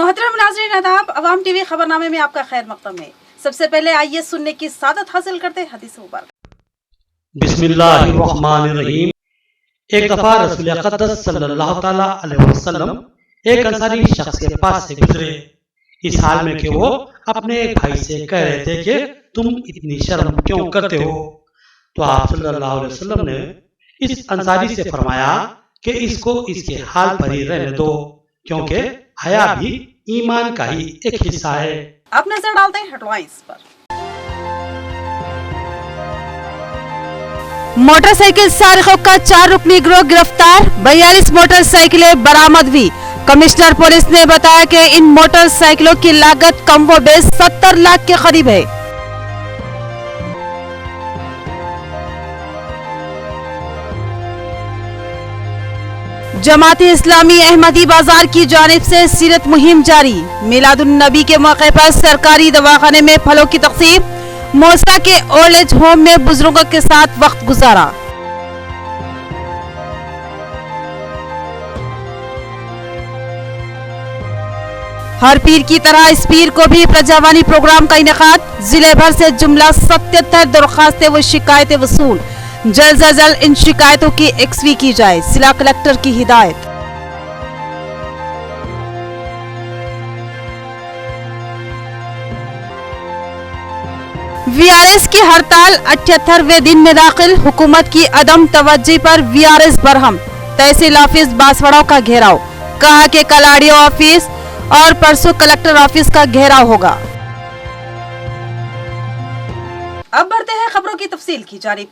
मोहतरम नाज़रीन आदाब, अवाम टीवी खबरनामे में आपका खैर मकदम है। सबसे पहले आइए सुनने की सादत हासिल करते हैं हदीस मुबारक। बिस्मिल्लाहिर्रहमानिर्रहीम। एक दफा रसूल अक़दस सल्लल्लाहु ताला अलैहि वसल्लम एक अंसारी शख्स के पास से गुजरे, इस हाल में कि वो अपने एक भाई से कह रहे थे कि तुम इतनी शर्म क्यों करते हो। तो आप सल्लल्लाहु अलैहि वसल्लम ने इस अंसारी से फरमाया कि इसको इसके हाल पर ही रहने दो, क्योंकि हया भी ईमान का ही एक हिस्सा है। अब नजर डालते हैं हेडलाइंस पर। मोटरसाइकिल सारिकों का 4 रुकनी गिरोह गिरफ्तार, 42 मोटरसाइकिलें बरामद हुई। कमिश्नर पुलिस ने बताया कि इन मोटरसाइकिलों की लागत कम व बेश 70 लाख के करीब है। जमाती इस्लामी अहमदी बाजार की जानिब से सीरत मुहिम जारी। मिलादुन नबी के मौके पर सरकारी दवाखाने में फलों की तक़सीम, मोसा के ओल्ड एज होम में बुजुर्गों के साथ वक्त गुजारा। हर पीर की तरह इस पीर को भी प्रजावानी प्रोग्राम का इनेकाद, जिले भर से जुमला 77 दरख्वास्तें व शिकायतें वसूल। जल्द से जल्द इन शिकायतों की एक्सवी की जाए, जिला कलेक्टर की हिदायत। वीआरएस की हड़ताल 78वें दिन में दाखिल, हुकूमत की अदम तवज्जो पर वीआरएस बरहम। तहसील ऑफिस बांसवाड़ा का घेराव, कहा कि कल आरडीओ ऑफिस और परसों कलेक्टर ऑफिस का घेराव होगा। अब बढ़ते हैं खबरों की तफसील की जानिब।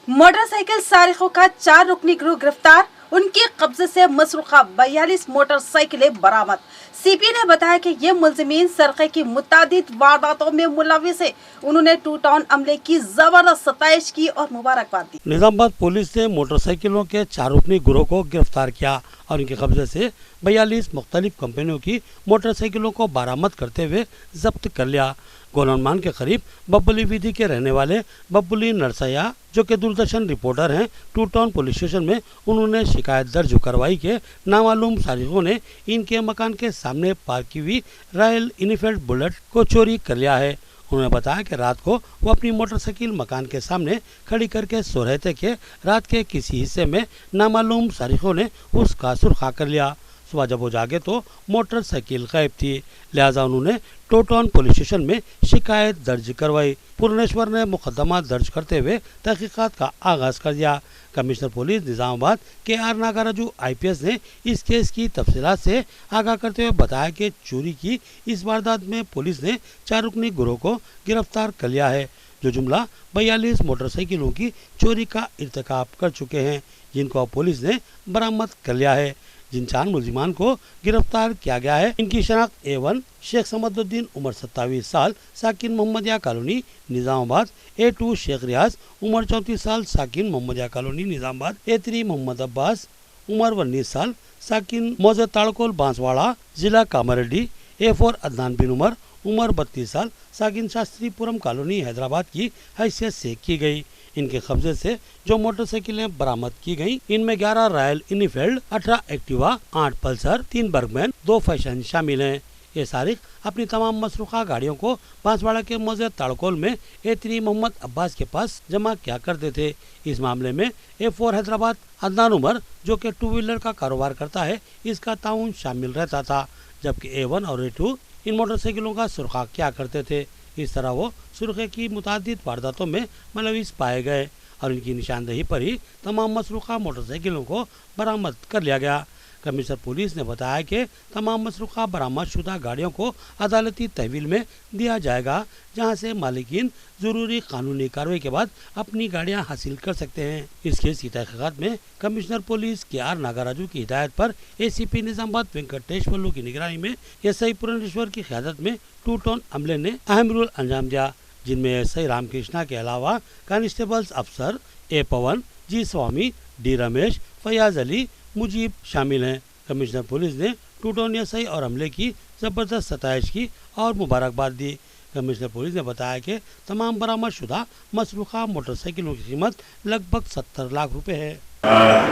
मोटरसाइकिल सारिकों का 4 रुकनी गिरोह गिरफ्तार, उनके कब्जे से मसरूखा 42 मोटरसाइकिलें बरामद। सीपी ने बताया कि ये मुलजिमीन सरक़े की मुतादिद वारदातों में मुलविस है। उन्होंने टू टाउन अमले की जबरदस्त सताइश की और मुबारकबाद दी। निजामाबाद पुलिस ने मोटरसाइकिलों के 4 रुकनी गिरोह को गिरफ्तार किया और इनके कब्जे से 42 मुख्तलिफ कंपनियों की मोटरसाइकिलों को बरामद करते हुए जब्त कर लिया। गोलनमान के करीब बब्बली विधि के रहने वाले बब्बली नरसैया, जो कि दूरदर्शन रिपोर्टर हैं, टू टाउन पुलिस स्टेशन में उन्होंने शिकायत दर्ज करवाई कि नामालूम सारिकों ने इनके मकान के सामने पार्क की हुई रॉयल इनफील्ड बुलेट को चोरी कर लिया है। उन्होंने बताया कि रात को वो अपनी मोटरसाइकिल मकान के सामने खड़ी करके सो रहे थे कि रात के किसी हिस्से में नामालूम सारिकों ने उसका सुरखा कर लिया। सुबह जब वो जागे तो मोटरसाइकिल गायब थी, लिहाजा उन्होंने टू टाउन पुलिस स्टेशन में शिकायत दर्ज करवाई। पूर्णेश्वर ने मुकदमा दर्ज करते हुए तहकीकात का आगाज कर दिया। Commissioner police Nizamabad KR Nagaraju IPS ने इस केस की तफसीलात से आगाह करते हुए बताया कि चोरी की इस वारदात में पुलिस ने 4 रुकनी गिरोह को गिरफ्तार कर लिया है, जो जुमला 42 मोटरसाइकिलों की चोरी का इर्तिकाब कर चुके हैं, जिनको अब पुलिस ने बरामद कर लिया है। जिन 4 मुलजिमान को गिरफ्तार किया गया है, इनकी शनाख्त A1 शेख समदुद्दीन उम्र 27 साल साकिन मोहम्मदिया कॉलोनी निजामाबाद, A2 शेख रियाज उम्र 34 साल साकिन मोहम्मदिया कॉलोनी निजामाबाद, A3 मोहम्मद अब्बास उम्र 19 साल साकिन मौजे ताड़कोल बांसवाड़ा जिला कामारेड्डी, A4 अदनान बिन उमर 32 साल साकिन शास्त्रीपुरम कॉलोनी हैदराबाद की हैसियत से की गई। इनके कब्जे से जो मोटरसाइकिलें बरामद की गयी, इनमें 11 royal Enfield, 18 Activa, 8 Pulsar, 3 Burgman, 2 fashion शामिल हैं। ये सारिक अपनी तमाम मसरूखा गाड़ियों को बांसवाड़ा के मौजे ताड़कोल में A3 मोहम्मद अब्बास के पास जमा किया करते थे। इस मामले में A4 हैदराबाद अदनान उमर, जो कि 2 व्हीलर का कारोबार करता है, इसका ताउन शामिल रहता था, जबकि A1 और A2 इन मोटरसाइकिलों का सुरखा किया करते थे। इस तरह वो सुरखे की मुतादिद वारदातों में मुलविस पाए गए और इनकी निशानदेही पर ही तमाम मसरूखा मोटरसाइकिलों को बरामद कर लिया गया। कमिश्नर पुलिस ने बताया कि तमाम मसरूखा बरामद शुदा गाड़ियों को अदालती तहवील में दिया जाएगा, जहां से मालिकीन जरूरी कानूनी कार्रवाई के बाद अपनी गाड़ियां हासिल कर सकते हैं। इस केस की तहकीकात में कमिश्नर पुलिस KR नागाराजू की हिदायत पर ACP निजामाबाद वेंकटेश वल्लू की निगरानी में SI पूर्णेश्वर की क़यादत में टू टाउन अमले ने अहम रोल अंजाम दिया, जिनमें SI रामकृष्णा के अलावा कांस्टेबल्स अफसर A Pawan, G Swami, D Ramesh, Fayaz Ali, Mujib शामिल हैं। कमिश्नर पुलिस ने टू टाउन SI और अमले की जबरदस्त सताइश की और मुबारकबाद दी। कमिश्नर पुलिस ने बताया कि तमाम बरामद शुदा मसरूखा मोटरसाइकिलों की कीमत लगभग 70 लाख रुपए है।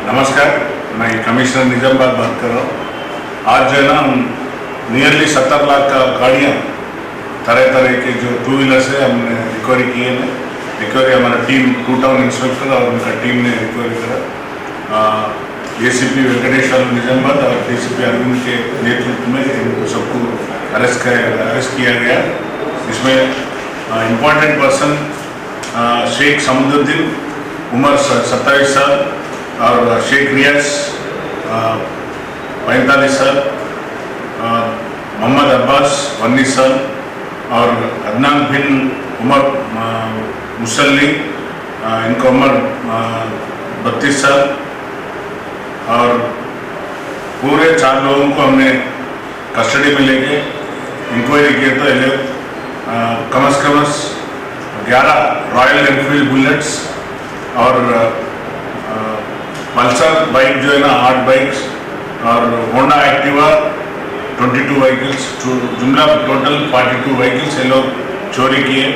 नमस्कार, मैं कमिश्नर निजामाबाद बात कर रहा हूँ। आज जो है ना हम नियरली 70 लाख का गाड़ियाँ तरह तरह के जो 2 व्हीलर्स है हमने रिकवरी किए हैं। रिकवरी हमारा टीम 2 टाउन इंस्पेक्टर और उनका टीम ने रिकवरी करा। एसीपी वेंकटेश्वर निजामाबाद और डीसीपी अरविंद के नेतृत्व में इनको सबको अरेस्ट किया गया। इसमें इम्पोर्टेंट पर्सन शेख समुद्दीन उम्र 27 साल और शेख रियाज 45 साल, मोहम्मद अब्बास 19 साल और अदनान बिन उमर मुसल्ली इनका उम्र 32 साल और पूरे 4 लोगों को हमने कस्टडी में लेके इंक्वायरी किया तो ये कम से कम 11 रॉयल एनफील्ड बुलेट्स और पल्सर बाइक जो है ना 8 बाइक्स और होंडा एक्टिवा 22 व्हीकल्स, जुमला टोटल 42 व्हीकल्स ये लोग चोरी किए।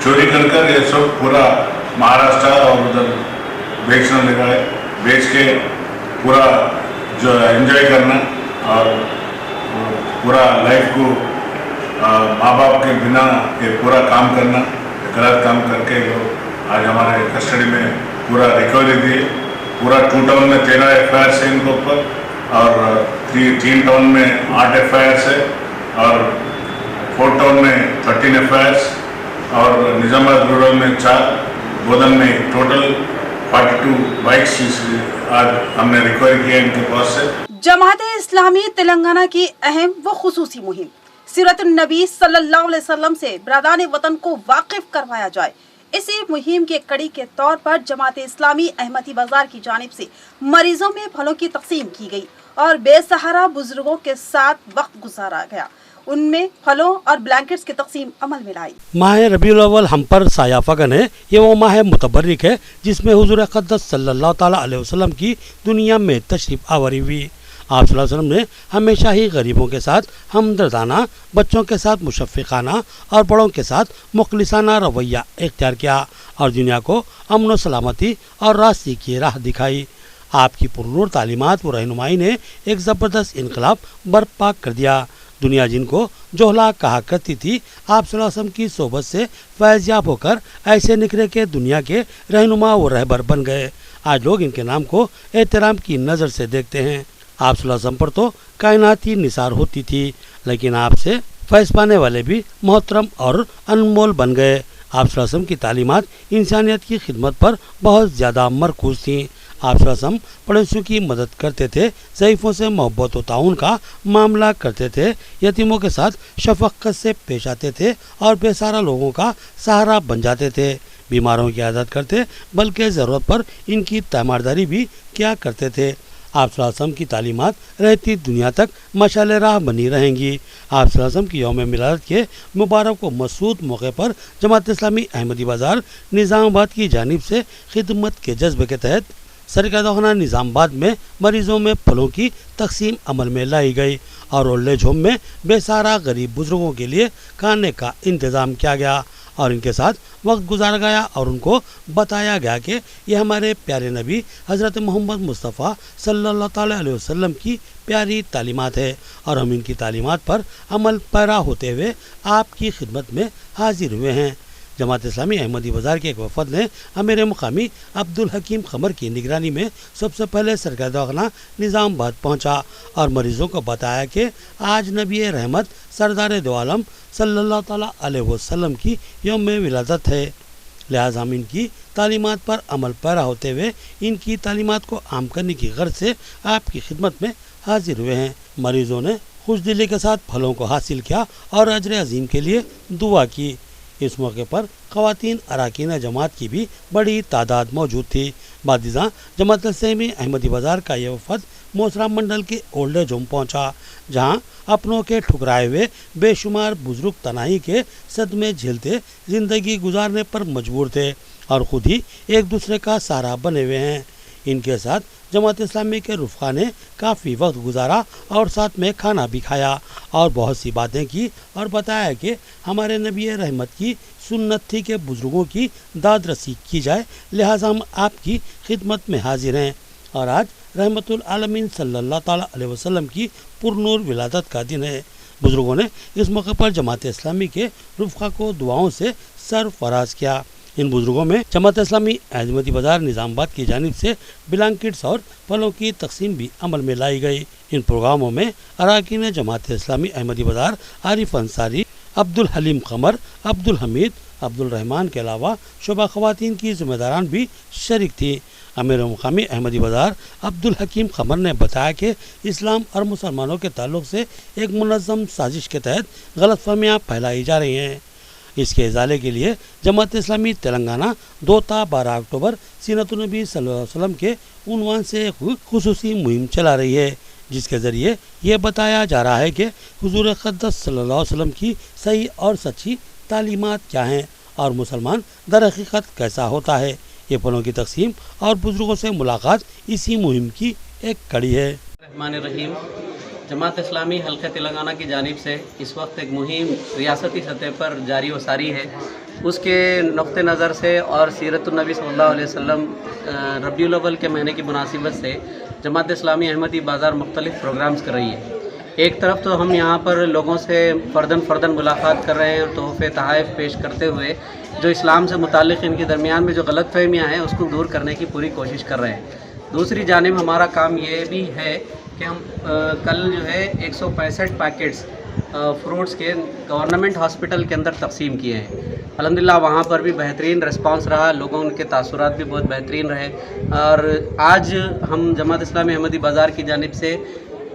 चोरी कर ये सब पूरा महाराष्ट्र और उधर बेचने लगा है। बेच के पूरा जो एंजॉय करना और पूरा लाइफ को माँ बाप के बिना ये पूरा काम करना, गलत काम करके लोग आज हमारे कस्टडी में पूरा रिकवरी दिए। पूरा 2 टाउन में 13 FIR है इनके ऊपर और 3 टाउन में 8 FIR है और 4 टाउन में 13 FIR और निजामाबाद रूरल में 4, बोधन में टोटल 42 बाइक्स आज हमने रिकवरी किया इनके पास से। जमाते इस्लामी तेलंगाना की अहम व खुसूसी मुहिम सीरत नबी सल्लल्लाहु अलैहि वसल्लम से बिरादान वतन को वाकिफ करवाया जाए। इसी मुहिम के कड़ी के तौर पर जमाते इस्लामी अहमदी बाजार की जानिब से मरीजों में फलों की तकसीम की गई और बेसहारा बुजुर्गों के साथ वक्त गुजारा गया। उनमें फलों और ब्लैंकेट्स की तकसीम अमल में लाई। माह रबीउल अव्वल हम पर साया फगन है। ये वो माह मुतबर्रिक है जिसमें हुजूर अक़दस सल्लल्लाहु ताला अलैहि वसल्लम की दुनिया में तशरीफ आवरी हुई। आप सल्लल्लाहु अलैहि वसल्लम ने हमेशा ही गरीबों के साथ हमदर्दाना, बच्चों के साथ मुशफ़िक़ाना और बड़ों के साथ मुखलिसाना रवैया इख्तियार किया और दुनिया को अमन व सलामती और रास्ते की राह दिखाई। आपकी पुरनूर तालीमात व रहनुमाई ने एक ज़बरदस्त इनकलाब बर्पा कर दिया। दुनिया जिनको जोहला कहा करती थी, आप सल्लल्लाहु अलैहि वसल्लम की सोबत से फैज़याब होकर ऐसे निखरे के दुनिया के रहनुमा व रहबर बन गए। आज लोग इनके नाम को एहतराम की नज़र से देखते हैं। आप सल्लल्लाहु अलैहि वसल्लम पर तो कायनाती निसार होती थी, लेकिन आपसे फैज़ पाने वाले भी मोहतरम और अनमोल बन गए। आप सल्लल्लाहु अलैहि वसल्लम की तालीमात इंसानियत की खिदमत पर बहुत ज़्यादा मरकूज़ थीं। आप सल्लल्लाहु अलैहि वसल्लम पड़ोसियों की मदद करते थे, ज़ईफ़ों से मोहब्बत व ताउन का मामला करते थे, यतीमों के साथ शफ़क़त से पेश आते थे और बेसहारा लोगों का सहारा बन जाते थे। बीमारों की आदत करते, बल्कि ज़रूरत पर इनकी तीमारदारी भी क्या करते थे। आप सल्लल्लाहु अलैहि वसल्लम की तालीमात रहती दुनिया तक मशाल राह बनी रहेंगी। आप सल्लल्लाहु अलैहि वसल्लम की यौम मिलादत के मुबारक व मसूद मौके पर जमात इस्लामी अहमदी बाज़ार निज़ामाबाद की जानिब से खिदमत के जज्बे के तहत सरकादखाना निज़ामाबाद में मरीज़ों में फलों की तकसीम अमल में लाई गई और ओल्ड एज होम में बेसहारा गरीब बुजुर्गों के लिए खाने का इंतज़ाम किया गया और इनके साथ वक्त गुजारा गया और उनको बताया गया कि यह हमारे प्यारे नबी हज़रत मोहम्मद मुस्तफ़ा सल्लल्लाहु ताला अलैहि वसल्लम की प्यारी तालीमात है और हम इनकी तालीमात पर अमल पैरा होते हुए आपकी खिदमत में हाजिर हुए हैं। जमात इस्लामी अहमदी बाज़ार के एक वफद ने अमीर मुकामी अब्दुल हकीम क़मर की निगरानी में सबसे पहले सरकारी दवाखाना निज़ामाबाद पहुंचा और मरीज़ों को बताया कि आज नबी रहमत सरदार दो आलम सल्लल्लाहु ताला अलैहि वसल्लम की यौम विलादत है, लिहाजा हम इनकी तालीमात पर अमल पैरा होते हुए इनकी तालीमात को आम करने की गर्ज से आपकी खिदमत में हाजिर हुए हैं। मरीज़ों ने खुश दिली के साथ फलों को हासिल किया और अजर अजीम के लिए दुआ की। इस मौके पर ख़वातीन अरकान जमात की भी बड़ी तादाद मौजूद थी। बादिज़ा जमात इस्लामी अहमदी बाज़ार का यह वफद मोसरा मंडल के ओल्ड एज होम पहुँचा, जहाँ अपनों के ठुकराए हुए बेशुमार बुजुर्ग तनाई के सदमे झेलते ज़िंदगी गुजारने पर मजबूर थे और ख़ुद ही एक दूसरे का सहारा बने हुए हैं। इनके साथ जमात इस्लामी के रुफ़ा ने काफ़ी वक्त गुजारा और साथ में खाना भी खाया और बहुत सी बातें की और बताया कि हमारे नबी रहमत की सुन्नत थी कि बुज़ुर्गों की दाद रसी की जाए, लिहाजा हम आपकी खिदमत में हाजिर हैं और आज रहमतुल आलमीन सल्लल्लाहु ताला अलैहि वसल्लम की पुरनूर विलादत का दिन है। बुजुर्गों ने इस मौके पर जमात इस्लामी के रुफ़क़ा को दुआओं से सरफराज किया। इन बुजुर्गों में जमात इस्लामी अहमदी बाजार निज़ामाबाद की जानिब से ब्लैंकेट्स और फलों की तकसीम भी अमल में लाई गई। इन प्रोग्रामों में अरकान जमात इस्लामी अहमदी बाजार आरिफ अंसारी, अब्दुल हलीम कमर, अब्दुल हमीद, अब्दुल रहमान के अलावा शोबा ख़वातीन की ज़िम्मेदारान भी शरीक थी। अमीर मुकामी अहमदी बाजार अब्दुल हकीम कमर ने बताया कि इस्लाम और मुसलमानों के ताल्लुक़ से एक मुनज़्ज़म साजिश के तहत गलतफहमियाँ फैलाई जा रही हैं। इसके इजाले के लिए जमात इस्लामी तेलंगाना 2 ता 12 अक्टूबर सीनतुन नबी सल्लल्लाहु अलैहि वसल्लम के उन्वान से खुसूसी मुहिम चला रही है, जिसके ज़रिए ये बताया जा रहा है कि हुज़ूर अक़दस सल्लल्लाहु अलैहि वसल्लम की सही और सच्ची तालीमात क्या हैं और मुसलमान दर हकीकत कैसा होता है। ये फलों की तकसीम और बुजुर्गों से मुलाकात इसी मुहिम की एक कड़ी है। रहमानिर्रहीम, जमात इस्लामी हल्का तेलंगाना की जानिब से इस वक्त एक मुहिम रियासती सतह पर जारी व सारी है। उसके नुक़्ते नज़र से और सीरतुन नबी सल्लल्लाहु अलैहि वसल्लम रबीउल अव्वल के महीने की मुनासिबत से जमात इस्लामी अहमदी बाज़ार मुख्तलिफ़ प्रोग्राम्स कर रही है। एक तरफ तो हम यहाँ पर लोगों से फ़र्दन मुलाकात कर रहे हैं और तोहफ़े तहाइफ़ पेश करते हुए जो इस्लाम से मुताल्लिक़ इनके दरमियान में जो गलतफ़हमियाँ हैं उसको दूर करने की पूरी कोशिश कर रहे हैं। दूसरी जानिब हमारा काम ये भी है कि हम कल जो है 165 पैकेट्स फ्रूट्स के गवर्नमेंट हॉस्पिटल के अंदर तकसीम किए हैं। अल्हम्दुलिल्लाह वहाँ पर भी बेहतरीन रिस्पांस रहा, लोगों उनके तासुरात भी बहुत बेहतरीन रहे। और आज हम जमात इस्लामी अहमदी बाज़ार की जानिब से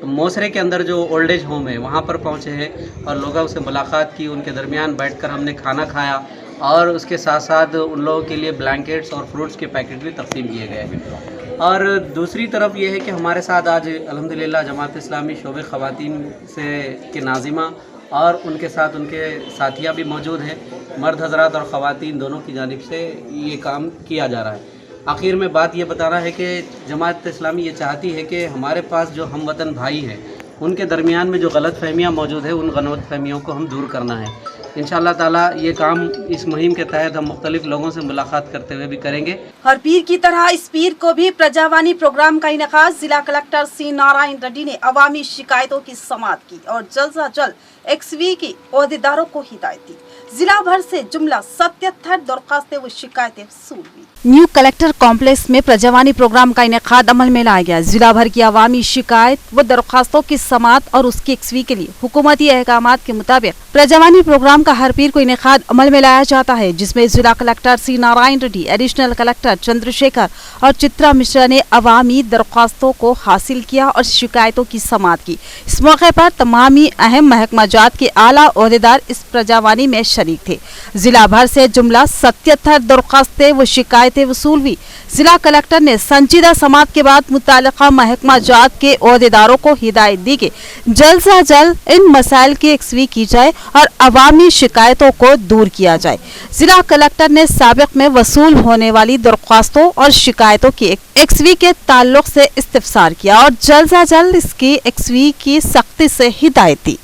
मोसरे के अंदर जो ओल्ड एज होम है वहाँ पर पहुँचे हैं और लोगों से मुलाकात की, उनके दरमियान बैठकर हमने खाना खाया और उसके साथ साथ उन लोगों के लिए ब्लैंकेट्स और फ्रूट्स के पैकेट भी तकसीम किए गए हैं। और दूसरी तरफ ये है कि हमारे साथ आज अल्हम्दुलिल्लाह जमात इस्लामी शोबे ख़वातीन से के नाज़िमा और उनके साथ उनके साथिया भी मौजूद हैं। मर्द हज़रात और ख़वातीन दोनों की जानिब से ये काम किया जा रहा है। आखिर में बात ये बताना है कि जमात इस्लामी ये चाहती है कि हमारे पास जो हम वतन भाई हैं उनके दरमियान में जो गलत फहमियाँ मौजूद है उन गलत फहमियों को हम दूर करना है। इंशाअल्लाह ताला ये काम इस मुहिम के तहत हम मुख्तलिफ लोगों से मुलाकात करते हुए भी करेंगे। हर पीर की तरह इस पीर को भी प्रजावानी प्रोग्राम का इनेकाद जिला कलेक्टर सी नारायण रेड्डी ने अवामी शिकायतों की समाअत की और जल्द से जल्द एक्सवी की ओहदेदारों को हिदायत दी। जिला भर से जुमला 77 दरखास्तें व शिकायतें वसूल हुई। न्यू कलेक्टर कॉम्प्लेक्स में प्रजावानी प्रोग्राम का इनेकाद अमल में लाया गया। जिला भर की अवामी शिकायत व दरखास्तों की समाअत और उसकी एक्सवी के लिए हुकूमती अहकामात के मुताबिक प्रजावानी प्रोग्राम का हर पीर को इनेकाद अमल में लाया जाता है, जिसमें जिला collector C Narayan Reddy, additional collector Chandrashekhar और चित्रा मिश्रा ने अवामी दरखास्तों को हासिल किया और शिकायतों की समाअत की। इस मौके पर तमामी अहम महकमा जात के आला ओहदेदार इस प्रजावानी में शरीक थे। जिला भर से जुमला 77 दरखास्तें व शिकायतें वसूल हुई। जिला कलेक्टर ने संजीदा समाअत के बाद मुताल्लिका महकमा जात के ओहदेदारों को हिदायत दी कि जल्द से जल्द इन मसाइल की एक्सवी की जाए और अवामी शिकायतों को दूर किया जाए। जिला कलेक्टर ने साबिक में वसूल होने वाली दरख्वास्तों और शिकायतों की एक्सवी के ताल्लुक से इस्तिफसार किया और जल्द से जल्द इसकी एक्सवी की सख्ती से हिदायत दी।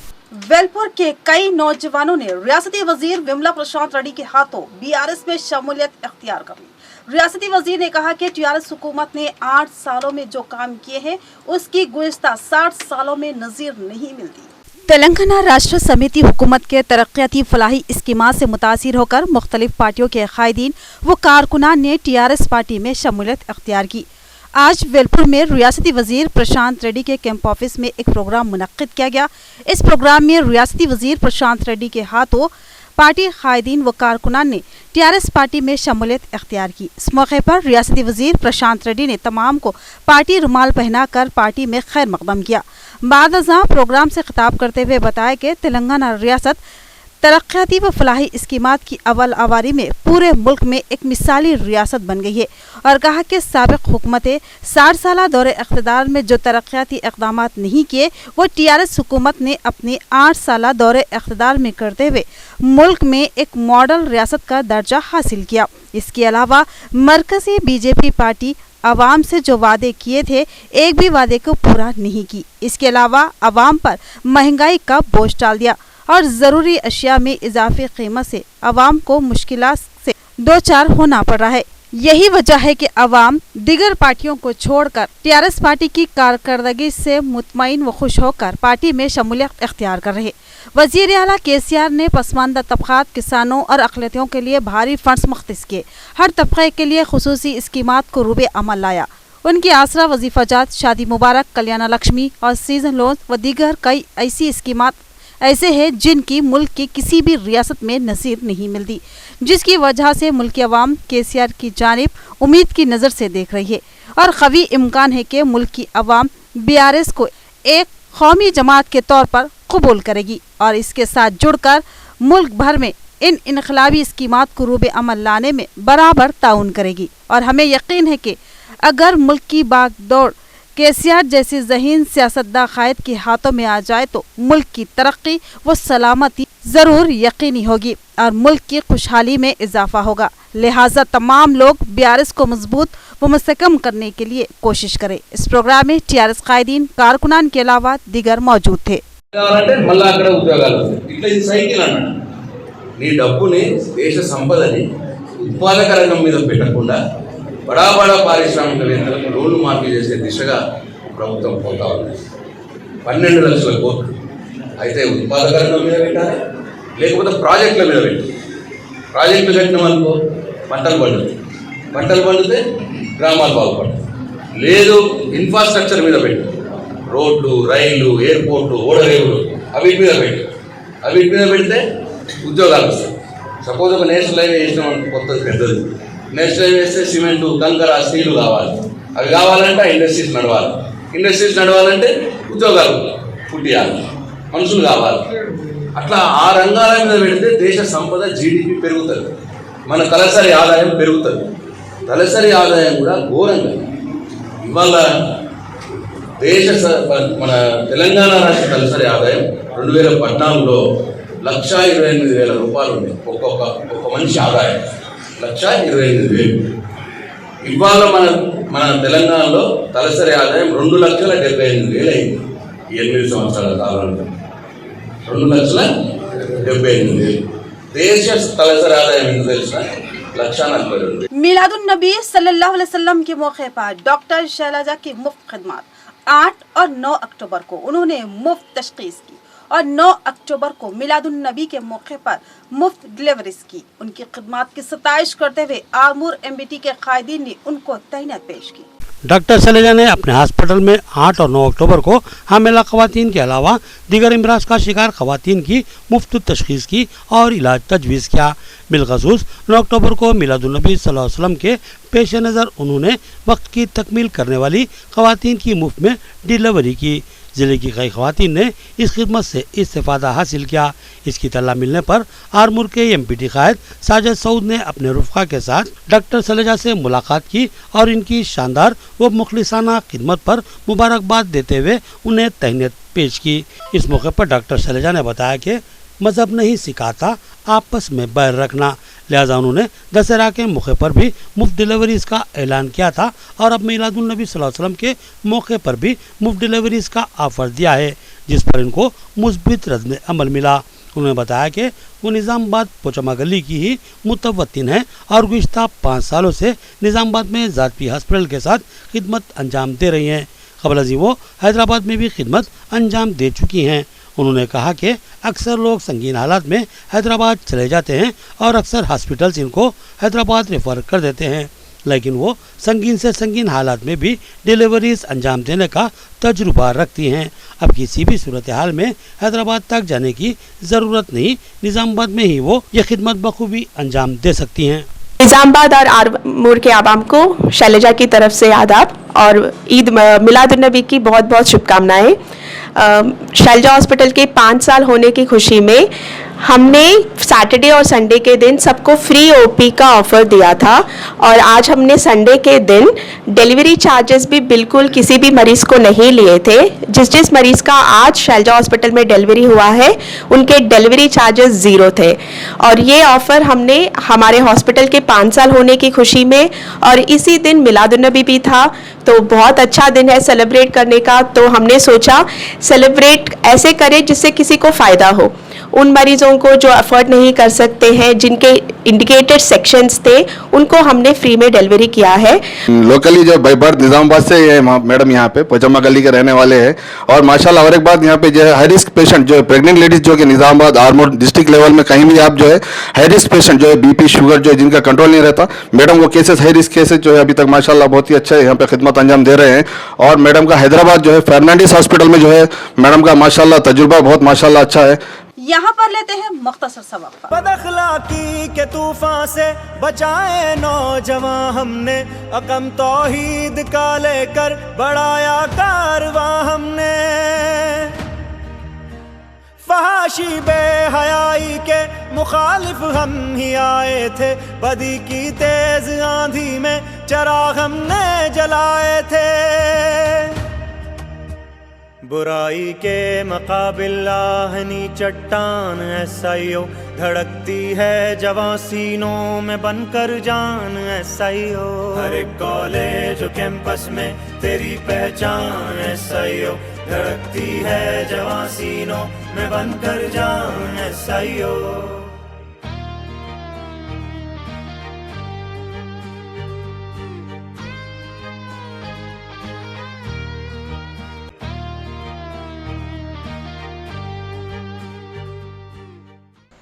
वेलपुर के कई नौजवानों ने रियासती वजीर विमला प्रशांत रेड्डी के हाथों बीआरएस में शमूलियत इख्तियार कर ली। रियासती वजीर ने कहा कि टीआरएस हुकूमत ने 8 सालों में जो काम किए हैं उसकी गुज़िश्ता 60 सालों में नजीर नहीं मिलती। तेलंगाना राष्ट्र समिति हुकूमत के तरक्याती फलाही स्कीमात से मुतासिर होकर मुख्तलिफ पार्टियों के कायदीन व कारकुनान ने टीआरएस पार्टी में शमूलियत इख्तियार की। आज वेलपुर में रियासती वजीर प्रशांत रेड्डी के कैंप ऑफिस में एक प्रोग्राम मुनक्किद किया गया। इस प्रोग्राम में रियासती वजीर प्रशांत रेड्डी के हाथों पार्टी कायदीन व कारकुनान ने टीआरएस पार्टी में शमूलियत इख्तियार की। इस मौके पर रियासती वजीर प्रशांत रेड्डी ने तमाम को पार्टी रुमाल पहनाकर पार्टी में खैर मकदम किया। बाद प्रोग्राम से खिताब करते हुए बताया कि तेलंगाना रियासत तरक्याती व फलाही स्कीमात की अव्वल आवारी में पूरे मुल्क में एक मिसाली रियासत बन गई है और कहा कि साबिक हुकूमतें 60 साल दौरे इक़्तिदार में जो तरक्याती इक़दामात नहीं किए वो टीआरएस हुकूमत ने अपने 8 साल दौरे इक़्तिदार में करते हुए मुल्क में एक मॉडल रियासत का दर्जा हासिल किया। इसके अलावा मरकजी बीजेपी पार्टी अवाम से जो वादे किए थे एक भी वादे को पूरा नहीं की। इसके अलावा अवाम पर महंगाई का बोझ डाल दिया और ज़रूरी अशिया में इजाफी कीमत से अवाम को मुश्किलात से दो चार होना पड़ रहा है। यही वजह है कि अवाम दिगर पार्टियों को छोड़कर टीआरएस पार्टी की कारकर्दगी से मुतमईन व खुश होकर पार्टी में शमूलियत इख्तियार कर रहे। वजीर आला केसीआर ने पसमानदा तबकात, किसानों और अक़लियतों के लिए भारी फंड्स मुख्तस किए। हर तबके के लिए खुसूसी स्कीमात को रूबे अमल लाया। उनकी आसरा, वजीफाजात, शादी मुबारक, कल्याण लक्ष्मी और सीजन लोन व दीगर कई ऐसी स्कीमात ऐसे हैं जिनकी मुल्क की किसी भी रियासत में नज़ीर नहीं मिलती, जिसकी वजह से मुल्की अवाम केसीआर की जानिब उम्मीद की नज़र से देख रही है और कवी इम्कान है कि मुल्क की अवाम बीआरएस को एक कौमी जमात के तौर पर कबूल करेगी और इसके साथ जुड़कर मुल्क भर में इन इनकलाबी स्कीमात को रूबे अमल लाने में बराबर ताउन करेगी। और हमें यकीन है कि अगर मुल्क की बागडोर केसीआर जैसी ज़हीन सियासतदा कायद के हाथों में आ जाए तो मुल्क की तरक्की व सलामती ज़रूर यकीनी होगी और मुल्क की खुशहाली में इजाफा होगा। लिहाजा तमाम लोग बीआरएस को मजबूत व मुस्तहकम करने के लिए कोशिश करें। इस प्रोग्राम में टीआरएस कायदीन, कारकुनान के अलावा दीगर मौजूद थे। మళ్ళా అక్కడ ఉద్యోగాలు ఇట్లా ఇది సైకిల్ అన్నాడు. నీ డబ్బుని, దేశ సంపదని ఉత్పాదక రంగం మీద పెట్టకుండా బడా పారిశ్రామికవేత్తలకు లోన్లు మాఫీ చేసే దిశగా ప్రభుత్వం పోతా ఉంది. 12 లక్షల కోట్లు అయితే ఉత్పాదక రంగం మీద పెట్టాలి, లేకపోతే ప్రాజెక్టుల మీద పెట్టాలి. ప్రాజెక్టులు కట్టిన వాళ్ళకు పంటలు పండితే గ్రామాలు బాగుపడతాయి. లేదు ఇన్ఫ్రాస్ట్రక్చర్ మీద పెట్టాలి, రోడ్లు, రైళ్లు, ఎయిర్పోర్టు, ఓడరేవులు అవిటి మీద పెడితే ఉద్యోగాలు వస్తాయి. సపోజ్ ఒక నేషనల్ హైవే వేసినాం అనుకో, కొత్తది పెద్దది నేషనల్ హైవే వేస్తే సిమెంటు, కంకర, స్టీలు కావాలి. అవి కావాలంటే ఇండస్ట్రీస్ నడవాలంటే ఉద్యోగాలు పుట్టియాలి, మనుషులు కావాలి. అట్లా ఆ రంగాల మీద పెడితే దేశ సంపద, జీడిపి పెరుగుతుంది, మన తలసరి ఆదాయం పెరుగుతుంది. తలసరి ఆదాయం కూడా ఘోరంగా ఇవాళ మన తెలంగాణ రాష్ట్ర తలసరి ఆదాయం 2014లో 1,28,000 రూపాయలు ఉంది. ఒక్కొక్క మనిషి ఆదాయం 1,28,000. ఇవాళ మన తెలంగాణలో తలసరి ఆదాయం 2,78,000 అయింది. 8 సంవత్సరాల కాలంలో 2,78,000. దేశ తలసరి ఆదాయం ఎంత తెలిసిన 1,42,000. मिलादुन नबी सल्लल्लाहु अलैहि वसल्लम के मौके पर डॉक्टर शैलजा की मुफ्त खिदमत 8 और 9 अक्टूबर को उन्होंने मुफ्त तशखीस की और 9 अक्टूबर को मिलादुन नबी के मौके पर मुफ्त डिलीवरीज की। उनकी खिदमत की सताइश करते हुए आरमूर एमबीटी के कायदीन ने उनको तहनीत पेश की। डॉक्टर शैलजा ने अपने हॉस्पिटल में 8 और 9 अक्टूबर को हामिला खवातीन के अलावा दीगर इमराज का शिकार खवातीन की मुफ्त तशखीस की और इलाज तजवीज़ किया। बिलखसूस 9 अक्टूबर को मिलादुन्नबी सल्लल्लाहु अलैहि वसल्लम के पेश नज़र उन्होंने वक्त की तकमील करने वाली खवातीन की मुफ्त में डिलीवरी की। ज़िले की कई खवातीन ने इस खिदमत से इस्तेफादा हासिल किया। इसकी तला मिलने पर आरमूर के एमपीटी कायद साजिद सऊद ने अपने रुफ़ा के साथ डॉक्टर शैलजा से मुलाकात की और इनकी शानदार व मुखलिसाना खिदमत पर मुबारकबाद देते हुए उन्हें तहनीत पेश की। इस मौके पर डॉक्टर शैलजा ने बताया कि मज़हब नहीं सिखाता आपस में बैर रखना, लिहाजा उन्होंने दशहरा के मौके पर भी मुफ्त डिलीवरीज का ऐलान किया था और अब मिलादुन्नबी सल्लल्लाहु अलैहि वसल्लम के मौके पर भी मुफ्त डिलीवरीज का ऑफर दिया है, जिस पर इनको मुस्बित रद्द अमल मिला। उन्होंने बताया कि वो निज़ामाबाद पोचमा गली की ही मुतवत्तिन है और गुज़िश्ता 5 सालों से निज़ामाबाद में ज़ाती हॉस्पिटल के साथ खिदमत अंजाम दे रही हैं। क़बल अज़ीं वो हैदराबाद में भी खिदमत अंजाम दे चुकी हैं। उन्होंने कहा कि अक्सर लोग संगीन हालात में हैदराबाद चले जाते हैं और अक्सर हॉस्पिटल्स इनको हैदराबाद रेफ़र कर देते हैं, लेकिन वो संगीन से संगीन हालात में भी डिलीवरीज अंजाम देने का तजुर्बा रखती हैं। अब किसी भी सूरत हाल में हैदराबाद तक जाने की ज़रूरत नहीं, निज़ामाबाद में ही वो ये खिदमत बखूबी अंजाम दे सकती हैं। निज़ामाबाद और आरमूर के आवाम को शैलजा की तरफ से आदाब और ईद मिलादुन्नबी की बहुत बहुत शुभकामनाएं। शैलजा हॉस्पिटल के 5 साल होने की खुशी में हमने सैटरडे और संडे के दिन सबको फ्री ओपी का ऑफ़र दिया था और आज हमने संडे के दिन डिलीवरी चार्जेस भी बिल्कुल किसी भी मरीज़ को नहीं लिए थे। जिस मरीज़ का आज शैलजा हॉस्पिटल में डिलीवरी हुआ है उनके डिलीवरी चार्जेस 0 थे और ये ऑफ़र हमने हमारे हॉस्पिटल के 5 साल होने की खुशी में और इसी दिन मिलादुन्नबी भी था, तो बहुत अच्छा दिन है सेलिब्रेट करने का। तो हमने सोचा सेलिब्रेट ऐसे करें जिससे किसी को फ़ायदा हो उन मरीजों को जो अफोर्ड नहीं कर सकते हैं, जिनके इंडिकेटेड सेक्शंस थे, उनको हमने फ्री में डिलीवरी किया है। लोकली जो बाई बर्थ निजामाबाद से ये मैडम यहाँ पे पजामा गली के रहने वाले हैं और माशाल्लाह और एक बात यहाँ पे जो है हाई रिस्क पेशेंट जो है प्रेग्नेंट लेडीज जो कि निजामाबाद आर्मोर डिस्ट्रिक्ट लेवल में कहीं भी आप जो है हाई रिस्क पेशेंट जो है बीपी शुगर जो है जिनका कंट्रोल नहीं रहता, मैडम वो केसेस हाई रिस्क केसेस जो है अभी तक माशाल्लाह बहुत ही अच्छा यहाँ पे खिदमत अंजाम दे रहे हैं। और मैडम का हैदराबाद जो है फर्नांडिस हॉस्पिटल में जो है मैडम का माशाल्लाह तजुर्बा बहुत माशाल्लाह अच्छा है। यहाँ पर लेते हैं मुख्तसर सा वक्फा। बदअखलाकी के तूफान से बचाए नौजवान हमने, अकम तौहीद का लेकर बढ़ाया कारवां हमने। फहाशी बेहयाई के मुखालिफ हम ही आए थे, बदी की तेज आंधी में चराग हमने जलाए थे। बुराई के मुकाबिल आहनी चट्टान ऐसाइयो, धड़कती है जवां सीनों में बनकर जान ऐसाइयो। हर एक कॉलेज कैंपस में तेरी पहचान ऐसाइयो, धड़कती है जवां सीनों में बनकर जान ऐसाइयो।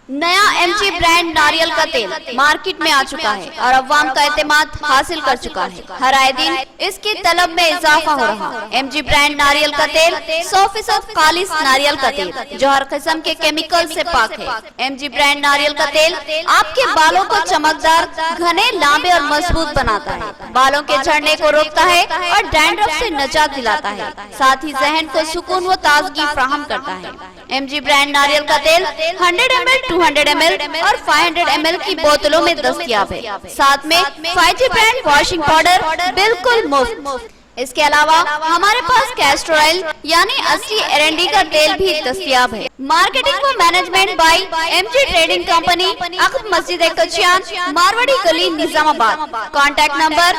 नया एमजी ब्रांड नारियल का तेल मार्केट में आ चुका है और अवाम का एतमाद हासिल कर चुका है। हर आए दिन इसकी तलब में इजाफा हो रहा है। एमजी ब्रांड नारियल का तेल 100% खालिस नारियल का तेल जो हर किस्म के केमिकल से पाक है। एमजी ब्रांड नारियल का तेल आपके बालों को चमकदार, घने, लंबे और मजबूत बनाता है, बालों के झड़ने को रोकता है और डैंड्रफ से निजात दिलाता है, साथ ही जहन को सुकून व ताजगी फराहम करता है। एमजी ब्रांड नारियल का तेल 100 ml, 200 ml और 500 ml की बोतलों में दस्तयाब है। साथ में 5G ब्रांड वॉशिंग पाउडर बिल्कुल मुफ्त। इसके अलावा हमारे पास कैस्टर ऑयल यानी असली एरंडी का तेल भी दस्तयाब है। मार्केटिंग व management by MG trading company, अक़ब मस्जिद कचियान, मारवाड़ी गली, निजामाबाद। Contact number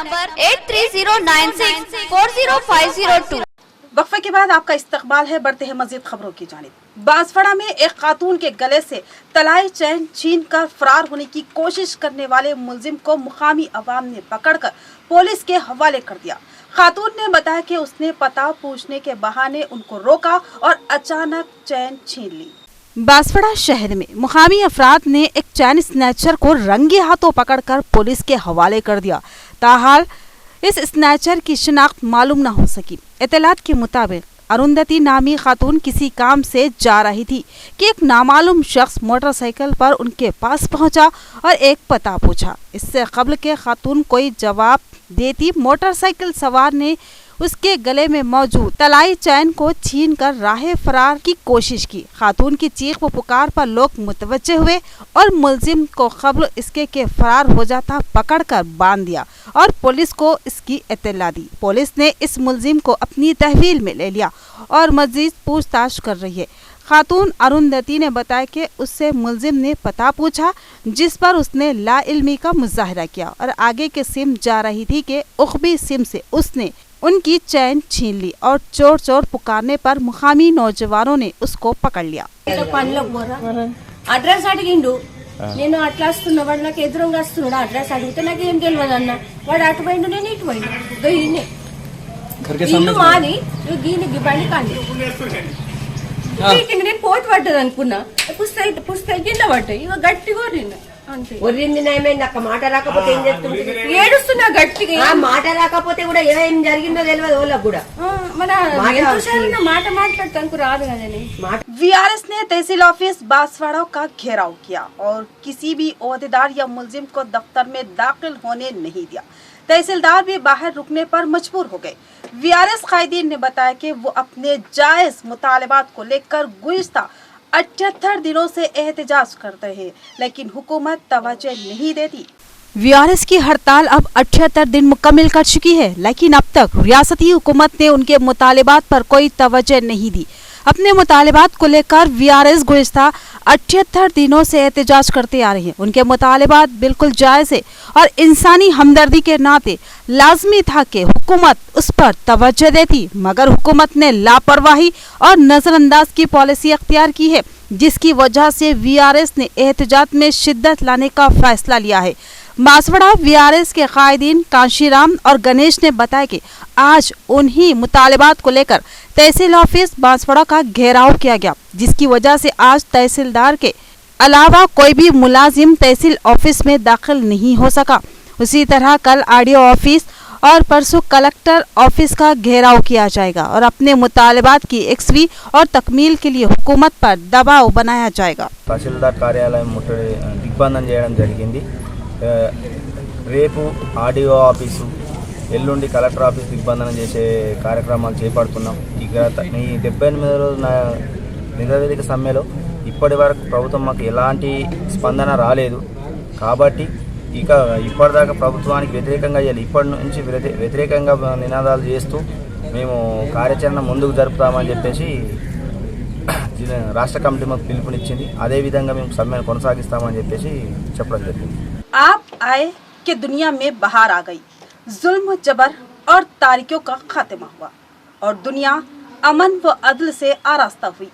8309640502। वक्फे के बाद आपका इस्तकबाल है, बढ़ते हैं मजीद खबरों की जानिब। बांसवाड़ा में एक खातून के गले से तलाई चैन छीन कर फरार होने की कोशिश करने वाले मुलजिम को मुकामी अवाम ने पकड़कर पुलिस के हवाले कर दिया। खातून ने बताया कि उसने पता पूछने के बहाने उनको रोका और अचानक चैन छीन ली। बांसवाड़ा शहर में मुकामी अफराद ने एक चैन स्नैचर को रंगे हाथों पकड़कर पुलिस के हवाले कर दिया। ताहाल इस स्नैचर की शिनाख्त मालूम न हो सकी। इत्तलात के मुताबिक अरुंधति नामी खातून किसी काम से जा रही थी कि एक नामालूम शख्स मोटरसाइकिल पर उनके पास पहुंचा और एक पता पूछा। इससे कबल के खातून कोई जवाब देती मोटरसाइकिल सवार ने उसके गले में मौजूद तलाई चैन को छीन कर राह फरार की कोशिश की। खातून की चीख व पुकार पर लोग मुतवज्जे हुए और मुलजिम को कबल इसके के फरार हो जाता पकड़कर बांध दिया और पुलिस को इसकी इत्तला दी। पुलिस ने इस मुलजिम को अपनी तहवील में ले लिया और मजीद पूछताछ कर रही है। खातून अरुंधति ने बताया कि उससे मुलजिम ने पता पूछा, जिस पर उसने लाइल्मी का मुजाहरा किया और आगे के सिम जा रही थी कि उखबी सिम से उसने उनकी चैन छीन ली और चोर चोर पुकारने पर मुकामी नौजवानों ने उसको पकड़ लिया। అడ్రస్ అడిగిండు, నేను అట్లా వస్తున్నా, వాడు నాకు ఎదురుగా వస్తున్నాడు. అడ్రస్ అడిగితే నాకు ఏం తెలియదు అన్న. వాడు అటు పోయిండు, నేను ఇటు పోయిండు. గీనే ఇల్లు మాది, గీని బండి కాండి నేను పోటు పడ్డది అనుకున్నా. పుస్తకాలు కింద పడ్డాయి, ఇక గట్టి కొట్టిండు. ఒర్రింది నయమైంది అక్క. మాట రాకపోతే ఏం చేస్తుంది? ఏడుస్తున్నా గట్టిగా. మాట రాకపోతే కూడా ఏం జరిగిందో తెలియదు వాళ్ళకు కూడా. మన మాట మాట్లాడటానికి రాదు కదండి. वीआरएस ने तहसील ऑफिस बांसवाड़ा का घेराव किया और किसी भी ओहदेदार या मुलजिम को दफ्तर में दाखिल होने नहीं दिया। तहसीलदार भी बाहर रुकने पर मजबूर हो गए। वीआरएस कायदीन ने बताया कि वो अपने जायज मुतालबात को लेकर गुज़िश्ता 78 दिनों से एहतजाज करते हैं, लेकिन हुकूमत तवज्जो नहीं देती। वीआरएस की हड़ताल अब 78 दिन मुकम्मल कर चुकी है, लेकिन अब तक रियासती हुकूमत ने उनके मुतालबात पर कोई तवज्जो नहीं दी। अपने मुतालबात को लेकर वीआरएस गुज़िश्ता 78 दिनों से एहतजाज करते आ रही है। उनके मुतालबात बिल्कुल जायज़ है और इंसानी हमदर्दी के नाते लाजमी था कि हुकूमत उस पर तवज्जो देती, मगर हुकूमत ने लापरवाही और नज़रअंदाज की पॉलिसी अख्तियार की है। जिसकी वजह से वीआरएस ने एहतजाज में शिद्दत लाने का फैसला लिया है। बांसवाड़ा वीआरएस के कायदीन कांशीराम और गणेश ने बताया कि आज उन्हीं मुतालिबात को लेकर तहसील ऑफिस बांसवाड़ा का घेराव किया गया, जिसकी वजह से आज तहसीलदार के अलावा कोई भी मुलाजिम तहसील ऑफिस में दाखिल नहीं हो सका। उसी तरह कल आरडीओ ऑफिस और परसों कलेक्टर ऑफिस का घेराव किया जाएगा और अपने मुतालिबात की एक्सवी और तकमील के लिए हुकूमत पर दबाव बनाया जाएगा। तहसीलदार कार्यालय मुట్టడి దిగ్బంధం చేయడం జరిగింది। రేపు ఆర్డీఓ ఆఫీసు, ఎల్లుండి కలెక్టర్ ఆఫీస్ దిగ్బంధనం చేసే కార్యక్రమాలు చేపడుతున్నాం। ఇక ఈ 78వ రోజు నిరవధిక సమ్మెలో ఇప్పటి వరకు ప్రభుత్వం మాకు ఎలాంటి స్పందన రాలేదు కాబట్టి ఇక ఇప్పటిదాకా ప్రభుత్వానికి వ్యతిరేకంగా ఇప్పటి నుంచి వ్యతిరేకంగా నినాదాలు చేస్తూ మేము కార్యాచరణ ముందుకు జరుపుతామని చెప్పేసి రాష్ట్ర కమిటీ మాకు పిలుపునిచ్చింది। అదే విధంగా మేము సమ్మెను కొనసాగిస్తామని చెప్పేసి చెప్పడం జరిగింది। आप आए कि दुनिया में बहार आ गई, जुल्म जबर और तारीकियों का खात्मा हुआ और दुनिया अमन व अदल से आरास्ता हुई।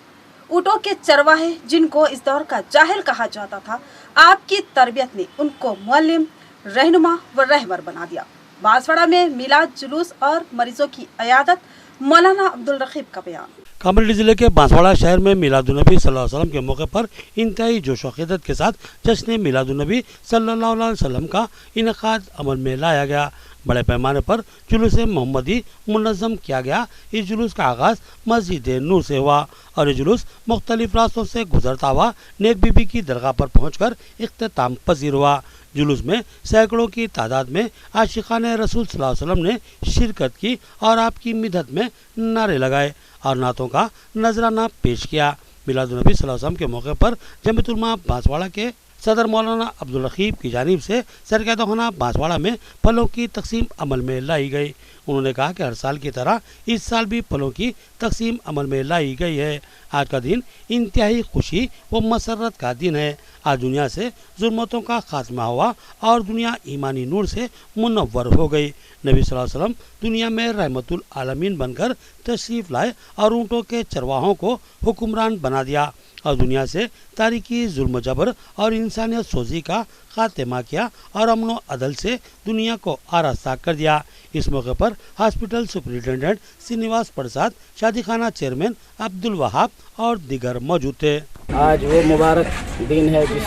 ऊँटों के चरवाहे जिनको इस दौर का जाहिल कहा जाता था, आपकी तरबियत ने उनको मुअल्लिम, रहनुमा व रहबर बना दिया। बांसवाड़ा में मिलाद जुलूस और मरीजों की अयादत, मौलाना अब्दुल रकीब का बयान। कामरेड्डी जिले के बांसवाड़ा शहर में मिलादुन्नबी सल्लल्लाहु अलैहि वसल्लम के मौके पर इंतहाई जोश व क़िदत के साथ जश्न मिलादुन्नबी सल्लल्लाहु अलैहि वसल्लम का इनेकाद अमल में लाया गया। बड़े पैमाने पर जुलूस मोहम्मदी मुनज़्ज़म किया गया। इस जुलूस का आगाज़ मस्जिद नूर से हुआ और ये जुलूस मुख्तलिफ रास्तों से गुजरता हुआ नेक बीबी की दरगाह पर पहुँचकर इख्तिताम पजीर हुआ। जुलूस में सैकड़ों की तादाद में आशिकाने रसूल सल्लल्लाहु अलैहि वसल्लम ने शिरकत की और आपकी मिदत में नारे लगाए और नातों का नजराना पेश किया। मिलादुन्नबी सल्लल्लाहु अलैहि वसल्लम के मौके पर जमीयतुल उलमा बांसवाड़ा के सदर मौलाना अब्दुल रकीब की जानिब से सरकैतखाना बांसवाड़ा में फलों की तकसीम अमल में लाई गई। उन्होंने कहा कि हर साल की तरह इस साल भी फलों की तकसीम अमल में लाई गई है। आज का दिन इंतहाई खुशी व मसरत का दिन है। आज दुनिया से जुल्मतों का खात्मा हुआ और दुनिया ईमानी नूर से मुनव्वर हो गई। नबी सल्लल्लाहु अलैहि वसल्लम दुनिया में रहमतुल आलमीन बनकर तशरीफ लाए और ऊँटों के चरवाहों को हुक्मरान बना दिया और दुनिया से तारीकी जुल्म जबर और इंसानियत सोजी का खात्मा किया और अमन व अदल से दुनिया को आरास्ता कर दिया। इस मौके पर हॉस्पिटल सुपरिटेंडेंट श्रीनिवास प्रसाद, शादी खाना चेयरमैन अब्दुल वहाब और दीगर मौजूद थे। आज वो मुबारक दिन है जिस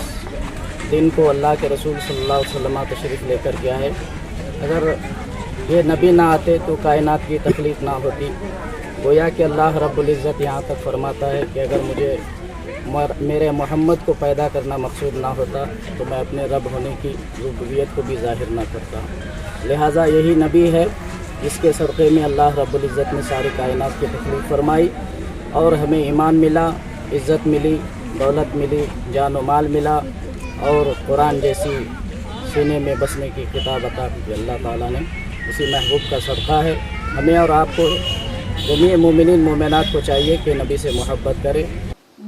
दिन को अल्लाह के रसूल सल्लल्लाहु अलैहि वसल्लम तशरीफ़ लेकर गया है। अगर ये नबी ना आते तो कायनात की तकलीफ ना होती। गोया कि अल्लाह रब्बुल इज़्ज़त यहाँ तक फरमाता है कि अगर मुझे मेरे मोहम्मद को पैदा करना मकसूद ना होता तो मैं अपने रब होने की रुबूबियत को भी ज़ाहिर ना करता। लिहाजा यही नबी है जिसके सदक़े में अल्लाह रब्बुल इज़्ज़त ने सारी कायनात की तकलीफ फरमाई और हमें ईमान मिला, इज़्ज़त मिली, दौलत मिली, जान व माल मिला और कुरान जैसी सीने में बसने की किताब अता की अल्लाह ताला ने। उसी महबूब का सदक़ा है। हमें और आपको जमीअ मोमिनीन मोमिनात को चाहिए कि नबी से मोहब्बत करें।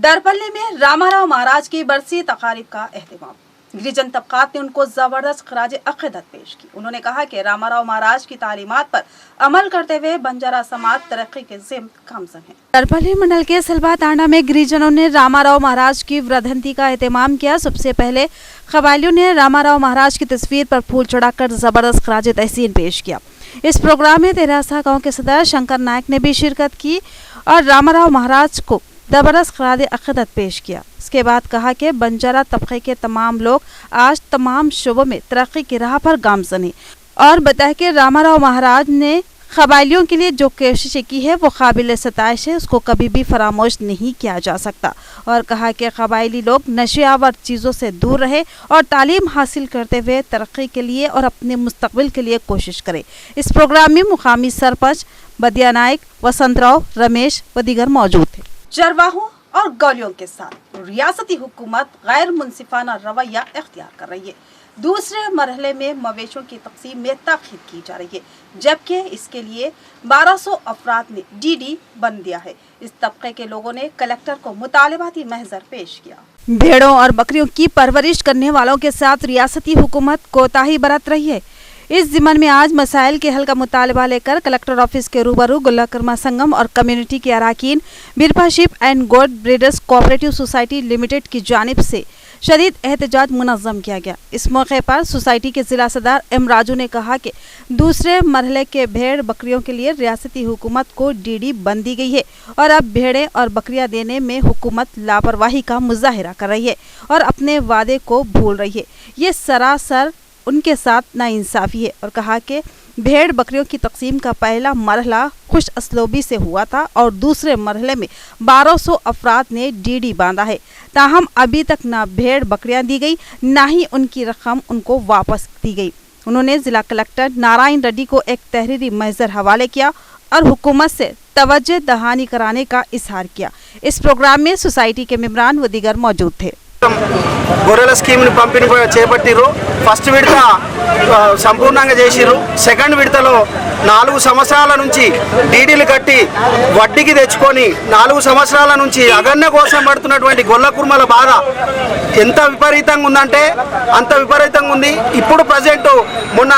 दरपल्ली में रामाराव महाराज की बरसी तकारीब का एहतमाम। गिरिजन तबकात ने उनको जबरदस्त खराज अक़ीदत पेश की। उन्होंने कहा कि रामाराव महाराज की तालीमात पर अमल करते हुए बंजारा समाज तरक्की के ज़िम्न गामज़न है। दरपल्ली मंडल के सलबा तांडा में गिरिजनों ने रामाराव महाराज की वर्धंती का एहतमाम किया। सबसे पहले कबायलियों ने रामाराव महाराज की तस्वीर पर फूल चढ़ाकर जबरदस्त खराज तहसीन पेश किया। इस प्रोग्राम में तेरासा गाँव के सदर शंकर नायक ने भी शिरकत की और रामाराव महाराज को जबरदस्त खराज अक़ीदत पेश किया। इसके बाद कहा कि बंजारा तबके के तमाम लोग आज तमाम शोबों में तरक्की की राह पर गामज़न हैं और बताया कि रामाराव महाराज ने कबायलियों के लिए जो कोशिशें की है वो काबिल सताइश है, उसको कभी भी फरामोश नहीं किया जा सकता। और कहा कि कबायली लोग नशेआवर चीज़ों से दूर रहे और तालीम हासिल करते हुए तरक्की के लिए और अपने मुस्तकबिल के लिए कोशिश करें। इस प्रोग्राम में मुकामी सरपंच बदिया नायक, वसंतराव, रमेश व दीगर मौजूद थे। चरवाहों और गौलियों के साथ रियासती हुकूमत गैर मुनसिफाना रवैया इख्तियार कर रही है। दूसरे मरहले में मवेशियों की तकसीम में ताख़ीर की जा रही है, जबकि इसके लिए 1200 अफराद ने डीडी बन दिया है। इस तबके के लोगों ने कलेक्टर को मुतालिबाती महज़र पेश किया। भेड़ों और बकरियों की परवरिश करने वालों के साथ रियासती हुकूमत कोताही बरत रही है। इस ज़िम्मन में आज मसाइल के हल का मुतालबा लेकर कलेक्टर ऑफिस के रूबरू गुल्लाकर्मा संगम और कम्युनिटी के अराकीन बिरपा शिप एंड गोड ब्रीडर्स कोऑपरेटिव सोसाइटी लिमिटेड की जानिब से शदीद एहतजाज मुनज़्ज़म किया गया। इस मौके पर सोसाइटी के जिला सदर एम राजू ने कहा कि दूसरे मरहले के भेड़ बकरियों के लिए रियासती हुकूमत को डीडी बंद दी गई है और अब भेड़ें और बकरियां देने में हुकूमत लापरवाही का मुजाहिरा कर रही है और अपने वादे को भूल रही है। ये सरासर उनके साथ नाइंसाफ़ी है और कहा कि भेड़ बकरियों की तकसीम का पहला मरहला खुश असलोबी से हुआ था और दूसरे मरहले में 1200 अफराद ने डीडी बांधा है। ताहम अभी तक ना भेड़ बकरियां दी गई ना ही उनकी रकम उनको वापस दी गई। उन्होंने जिला कलेक्टर नारायण रेड्डी को एक तहरीरी महजर हवाले किया और हुकूमत से तवज्जो दहानी कराने का इजहार किया। इस प्रोग्राम में सोसाइटी के मेंबरान व दीगर मौजूद थे। గొర్రెల స్కీమ్ ని పంపిణీ చేపట్టిరు। ఫస్ట్ విడత సంపూర్ణంగా చేసిరు। సెకండ్ విడతలో 4 సంవత్సరాల నుంచి డీడీలు కట్టి వడ్డీకి తెచ్చుకొని 4 సంవత్సరాల నుంచి అగన్య కోసం పడుతున్నటువంటి గొల్ల కుర్మల బాధ ఎంత విపరీతంగా ఉందంటే అంత విపరీతంగా ఉంది। ఇప్పుడు ప్రజెంట్ మొన్న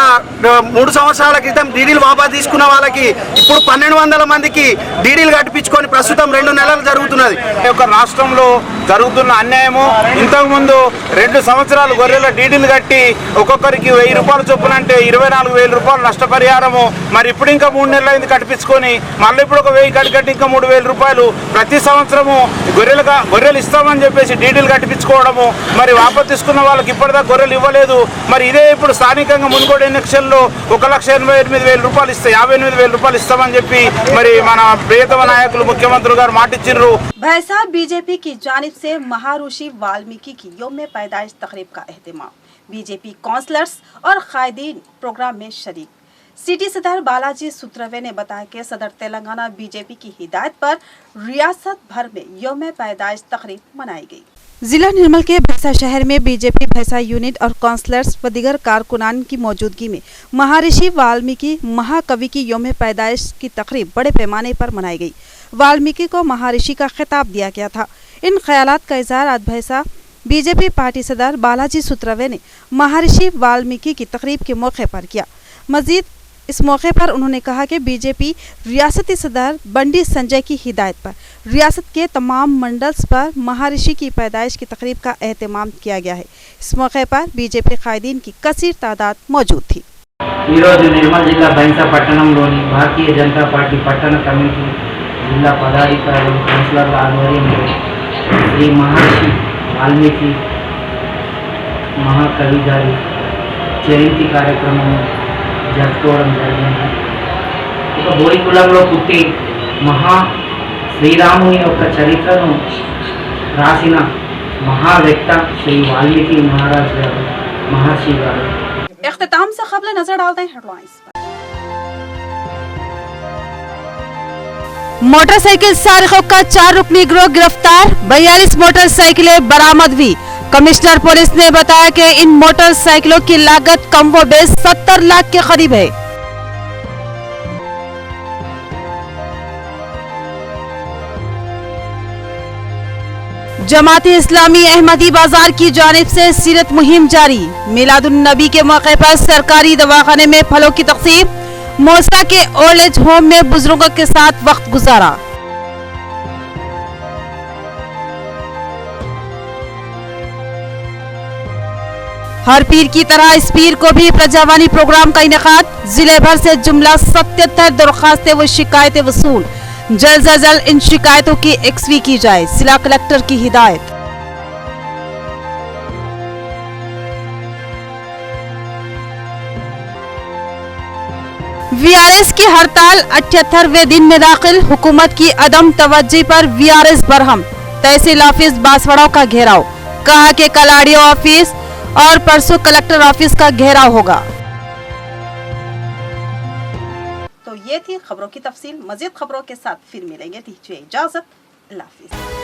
3 సంవత్సరాల క్రితం డీడీలు వాపా తీసుకున్న వాళ్ళకి ఇప్పుడు 1200 మందికి డీడీలు కట్టించుకొని ప్రస్తుతం 2 నెలలు జరుగుతున్నది। ఒక రాష్ట్రంలో జరుగుతున్న అన్యాయము ఇంతకు ముందు 2 సంవత్సరాలు గొర్రెల డీడీలు కట్టి ఒక్కొక్కరికి 1000 రూపాయలు చొప్పున అంటే 24000 రూపాయలు నష్టపరిహారము। మరి ఇప్పుడు ఇంకా 3 నెలలు అయింది కట్టించుకొని మళ్ళీ ఇప్పుడు ఒక 1000 కట్టి ఇంకా 3000 రూపాయలు ప్రతి సంవత్సరము గొర్రెలు ఇస్తామని చెప్పేసి డీడీలు కట్టించుకోవడము। మరి వాపసు తీసుకున్న వాళ్ళకి ఇప్పటిదాకా గొర్రెలు ఇవ్వలేదు। మరి ఇదే ఇప్పుడు స్థానికంగా మున్గోడు ఎన్నికల్లో 1,88,000 రూపాయలు ఇస్తే 58,000 రూపాయలు ఇస్తామని చెప్పి మరి మన ప్రియతమ నాయకులు ముఖ్యమంత్రి గారు మాటిచ్చిర్రు। भैसा बीजेपी की जानिब से महाऋषि वाल्मीकि की यौम पैदाइश तकरीब का एहतमाम। बीजेपी काउंसलर्स और कायदीन प्रोग्राम में शरीक। सिटी सदर बालाजी सुत्रवे ने बताया कि सदर तेलंगाना बीजेपी की हिदायत पर रियासत भर में यौम पैदाइश तकरीब मनाई गई। जिला निर्मल के भैसा शहर में बीजेपी भैसा यूनिट और काउंसलर्स व दीगर कारकुनान की मौजूदगी में महर्षि वाल्मीकि महाकवि की यौम पैदाइश की तकरीब बड़े पैमाने पर मनाई गई। वाल्मीकि को महर्षि का खिताब दिया गया था। इन ख्यालात का इजहार आज भैसा बीजेपी पार्टी सदर बालाजी सुत्रवे ने महर्षि वाल्मीकि की तकरीब के मौके पर किया। मजीद इस मौके पर उन्होंने कहा कि बीजेपी रियासती सदर बंडी संजय की हिदायत पर रियासत के तमाम मंडल्स पर महर्षि की पैदाइश की तकरीब का एहतमाम किया गया है। इस मौके पर बीजेपी कायदीन की कसीर तादाद मौजूद थी। निर्मल जिला बैंसा पट्टणंलोनी भारतीय जनता पार्टी पट्टण कमेटी जिला पदाधिकारी कौंसलर आध्वर्యంలో శ్రీ మహర్షి వాల్మీకి మహాకవి గారి జయంతి కార్యక్రమం జరుపుకోవడం జరిగింది। ఒక బోయి కులంలో పుట్టి మహా శ్రీరాముని యొక్క చరిత్రను రాసిన మహావ్యక్త శ్రీ వాల్మీకి మహారాజ్ గారు మహర్షి గారు। इख्तिताम से क़ब्ल नजर डालते हैं हेडलाइंस पर। मोटरसाइकिल सारिकों का 4 रुकनी गिरोह गिरफ्तार, 42 मोटरसाइकिलें बरामद हुई। कमिश्नर पुलिस ने बताया कि इन मोटरसाइकिलों की लागत कम व बेश 70 लाख के करीब है। जमात इस्लामी अहमदी बाजार की जानिब से सीरत मुहिम जारी। मिलादुन नबी के मौके पर सरकारी दवाखाने में फलों की तकसीम। मोसा के ओल्ड एज होम में बुजुर्गों के साथ वक्त गुजारा। हर पीर की तरह इस पीर को भी प्रजावानी प्रोग्राम का इनेकाद। जिले भर से जुमला 77 दरख्वास्तें व शिकायतें वसूल। जल्द से जल्द इन शिकायतों की एक्सवी की जाए, जिला कलेक्टर की हिदायत। वीआरएस की हड़ताल 78वें दिन में दाखिल। हुकूमत की अदम तवज्जो पर वीआरएस बरहम। तहसील ऑफिस बांसवाड़ा का घेराव। कहा कि कल आरडीओ ऑफिस और परसों कलेक्टर ऑफिस का घेराव होगा। तो ये थी खबरों की तफसील। मजीद खबरों के साथ फिर मिलेंगे। दीजिए इजाजत। अल्लाह हाफिज।